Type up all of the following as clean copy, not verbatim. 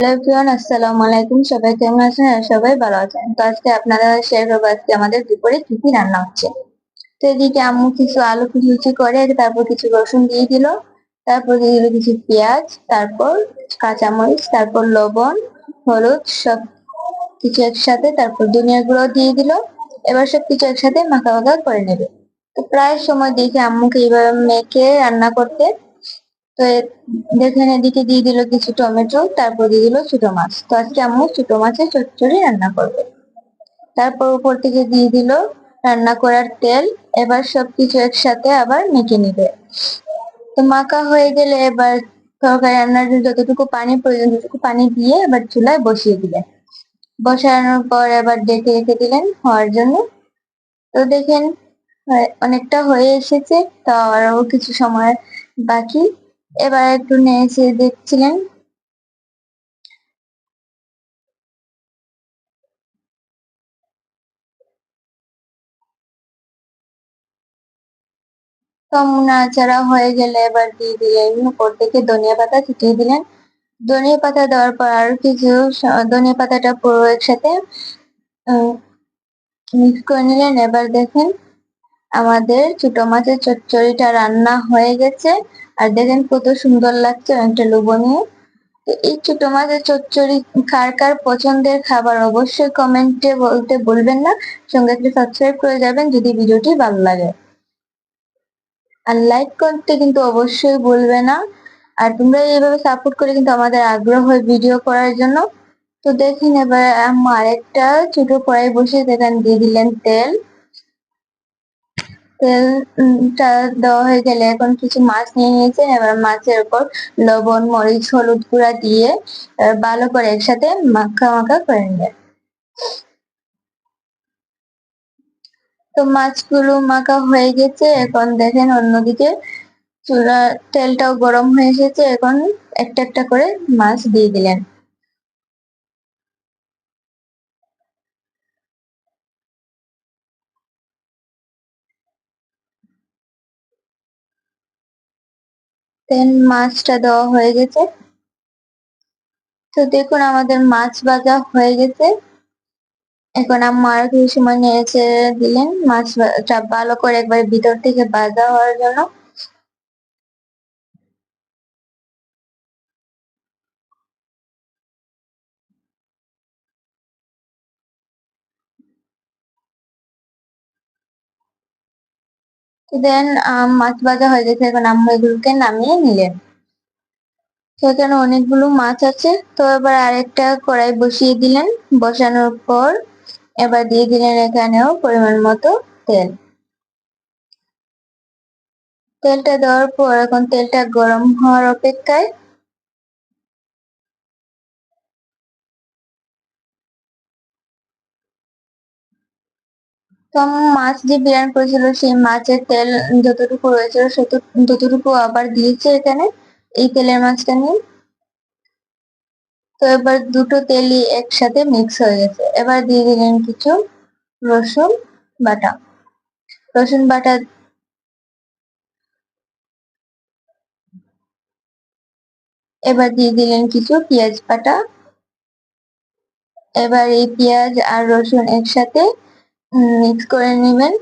Hello everyone, আসসালামু আলাইকুম। সবাই কেমন আছেন? আর সবাই ভালো আছেন। তো আজকে আপনারা শেয়ার করবো আজকে আমাদের দুপুরে কি কি রান্না হচ্ছে। তো এদিকে আম্মু কিছু আলু কুচি করে তারপর কিছু রসুন দিয়ে দিল, তারপর দিয়ে দিল কিছু পেঁয়াজ, তারপর কাঁচামরিচ, তারপর লবণ, হলুদ সব কিছু একসাথে, তারপর ধনিয়া গুঁড়ো দিয়ে দিল। এবার সব কিছু একসাথে মাখা মাখা করে নেবে। তো প্রায় সময় দেখি আম্মুকে এইভাবে মেখে রান্না করতে। তো দেখেন এদিকে দিয়ে দিল কিছু টমেটো, তারপর দিয়ে দিল ছোট মাছ। তো আজকে আম্মু ছোট মাছের চচ্চড়ি রান্না করবে। তারপর উপর থেকে দিয়ে দিল রান্না করার তেল। এবার সবকিছু একসাথে আবার মেখে নিবে। তো মাখা হয়ে গেলে এবার তরকারি রান্নার জন্য যতটুকু পানি প্রয়োজন ততটুকু পানি দিয়ে এবার চুলায় বসিয়ে দিলেন। বসানোর পর এবার ডেকে রেখে দিলেন হওয়ার জন্য। তো দেখেন অনেকটা হয়ে এসেছে, তো আরো কিছু সময় বাকি। এবার একটু নেড়ে দেখছিলেন। তো নাড়াচাড়া হয়ে গেলে এবার দিয়ে দিলেন উপর থেকে ধনিয়া পাতা ছিটিয়ে দিলেন। ধনিয়া পাতা দেওয়ার পর আরো কিছু ধনিয়া পাতাটা পুরো একসাথে মিক্স করে নিলেন। এবার দেখেন আমাদের ছোট মাছের চচ্চড়িটা রান্না হয়ে গেছে। আর দেখেন কত সুন্দর লাগছে, অনেকটা লোভনীয়। তো এই ছোট মাছের চচ্চড়ি কার কার পছন্দের খাবার অবশ্যই কমেন্টে বলতে ভুলবেন না। সঙ্গে একটা সাবস্ক্রাইব করে যাবেন যদি ভিডিওটি ভালো লাগে। আর লাইক করতে কিন্তু অবশ্যই ভুলবে না। আর তোমরা এইভাবে সাপোর্ট করে কিন্তু আমাদের আগ্রহ হয় ভিডিও করার জন্য। তো দেখেন এবার আম্মু আরেকটা ছোট কড়াই বসিয়ে সেখানে দিয়ে দিলেন তেল। তেলটা দেওয়া হয়ে গেলে এখন কিছু মাছ নিয়ে নিয়েছেন। এবার মাছের উপর লবণ, মরিচ, হলুদ গুঁড়া দিয়ে ভালো করে একসাথে মাখা মাখা করে নেবেন। তো মাছগুলো মাখা হয়ে গেছে। এখন দেখেন অন্যদিকে চুলার তেলটাও গরম হয়ে এসেছে। এখন একটা একটা করে মাছ দিয়ে দিলেন। দেন মাছটা দেওয়া হয়ে গেছে। তো দেখুন আমাদের মাছ ভাজা হয়ে গেছে। এখন আম্মা আরো কিছু সময় নেড়ে দিলেন মাছটা ভালো করে একবার ভিতর থেকে ভাজা হওয়ার জন্য। তো দেন মাছ ভাজা হয়ে গেছে। এখন আম্মু এগুলোকে নামিয়ে নিলেন। তো এখানে অনেকগুলো মাছ আছে। তো এবার আরেকটা কড়াই বসিয়ে দিলেন। বসানোর পর এবার দিয়ে দিলেন এখানেও পরিমাণ মতো তেল। তেলটা দেওয়ার পর এখন তেলটা গরম হওয়ার অপেক্ষায়। তো আমি মাছ যে বিরিয়ানি করেছিল সেই মাছের তেল যতটুকু রয়েছে ততটুকু আবার দিয়েছে এখানে এই তেলের মাঝখানে। তো এবার দুটো তেলই একসাথে মিক্স হয়ে গেছে। এবার দিয়ে দিলেন কিছু রসুন বাটা। রসুন বাটা এবার দিয়ে দিলেন কিছু পেঁয়াজ বাটা। এবার এই পেঁয়াজ আর রসুন একসাথে মিক্স করে নেবেন।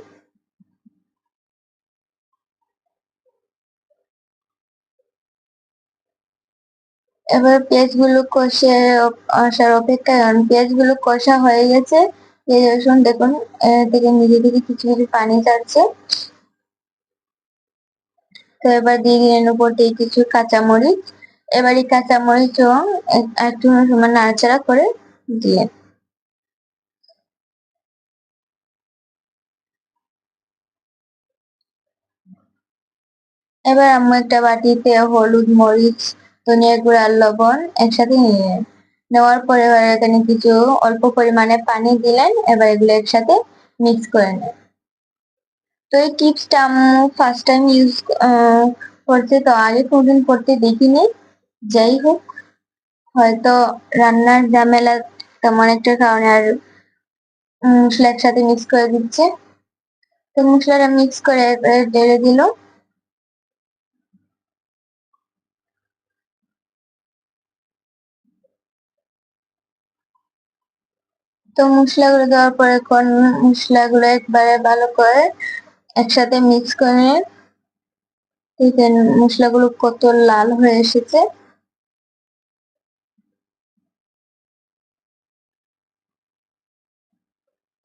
এবার পেঁয়াজগুলো কষে আসার অপেক্ষায়, কারণ পেঁয়াজগুলো কষা হয়ে গেছে। পেঁয়াজ রসুন দেখুন থেকে নিজে থেকে কিছু কিছু পানি ছাড়ছে। তো এবার দিয়ে দিলেন উপর থেকে কিছু কাঁচামরিচ। এবার এই কাঁচামরিচও একটু সময় নাড়াচাড়া করে দিলেন। এবার আম্মু একটা বাটিতে হলুদ, মরিচ, ধনিয়া গুঁড়া আর লবণ একসাথে নিলেন। নেওয়ার পরে এবার এখানে কিছু অল্প পরিমাণে পানি দিলেন। এবার এগুলো একসাথে মিক্স করে নেন। তো এই টিপসটা আম্মু ফার্স্ট টাইম ইউজ করছে, তো আগে কোনদিন করতে দেখিনি। যাই হোক, হয়তো রান্নার ঝামেলা তেমন একটা কারণে আর মশলা একসাথে মিক্স করে দিচ্ছে। তো মশলাটা মিক্স করে ঢেলে দিল। তো মশলাগুলো দেওয়ার পরে এখন মশলাগুলো একবারে ভালো করে একসাথে মিক্স করে দেখেন মশলাগুলো কত লাল হয়ে এসেছে।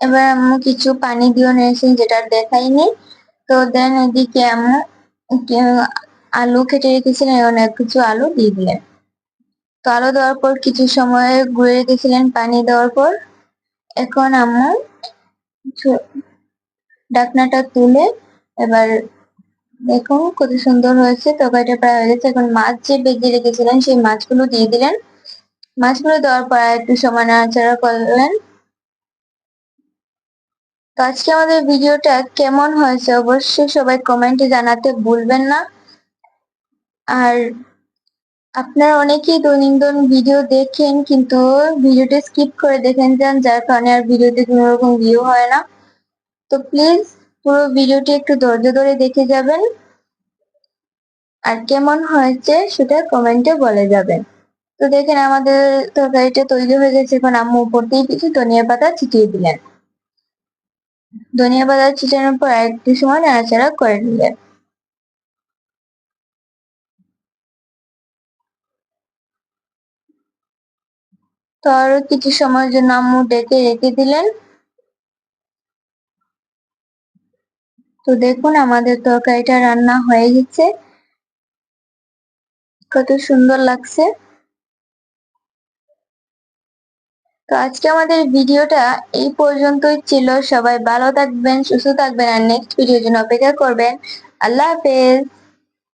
এবার আম্মু কিছু পানি দিয়েও নিয়েছেন যেটা আর দেখাইনি। তো দেন এদিকে আম্মু আলু কেটে রেখেছিলেন, অনেক কিছু আলু দিয়ে দিলেন। তো আলু দেওয়ার পর কিছু সময় গুঁড়ে রেখেছিলেন পানি দেওয়ার পর। এখন আম্মু ঢাকনাটা তুলে এবার দেখুন কত সুন্দর হয়েছে, তরকারিটা প্রায় হয়ে গেছে। এখন মাছ যে ভেজে রেখেছিলেন সেই মাছগুলো দিয়ে দিলেন। মাছগুলো দেওয়ার পর একটু সময় নাড়াচাড়া করলেন। তো আজকে আমাদের ভিডিওটা কেমন হয়েছে অবশ্যই সবাই কমেন্টে জানাতে ভুলবেন না। আর আপনারা অনেকেই দৈনন্দিন ভিডিও দেখেন কিন্তু ভিডিওটা স্কিপ করে দেখেন যান, যার কারণে আর ভিডিওতে কোনো রকম ভিউ হয় না। তো প্লিজ পুরো ভিডিওটি একটু ধৈর্য ধরে দেখে যাবেন আর কেমন হয়েছে সেটা কমেন্টে বলে যাবেন। তো দেখেন আমাদের তরকারিটা তৈরি হয়ে গেছে। এখন আম্মু উপর দিয়ে কিছু ধনিয়া পাতা ছিটিয়ে দিলেন। ধনিয়া পাতা ছিটানোর পর একটু সময় নাড়াচাড়া করে নিলেন। তো আরো কিছু সময়ের জন্য আম্মু ডেকে রেখে দিলেন। তো দেখুন আমাদের তরকারিটা রান্না হয়ে গেছে, কত সুন্দর লাগছে। তো আজকে আমাদের ভিডিওটা এই পর্যন্তই ছিল। সবাই ভালো থাকবেন, সুস্থ থাকবেন আর নেক্সট ভিডিওর জন্য অপেক্ষা করবেন। আল্লাহ হাফেজ।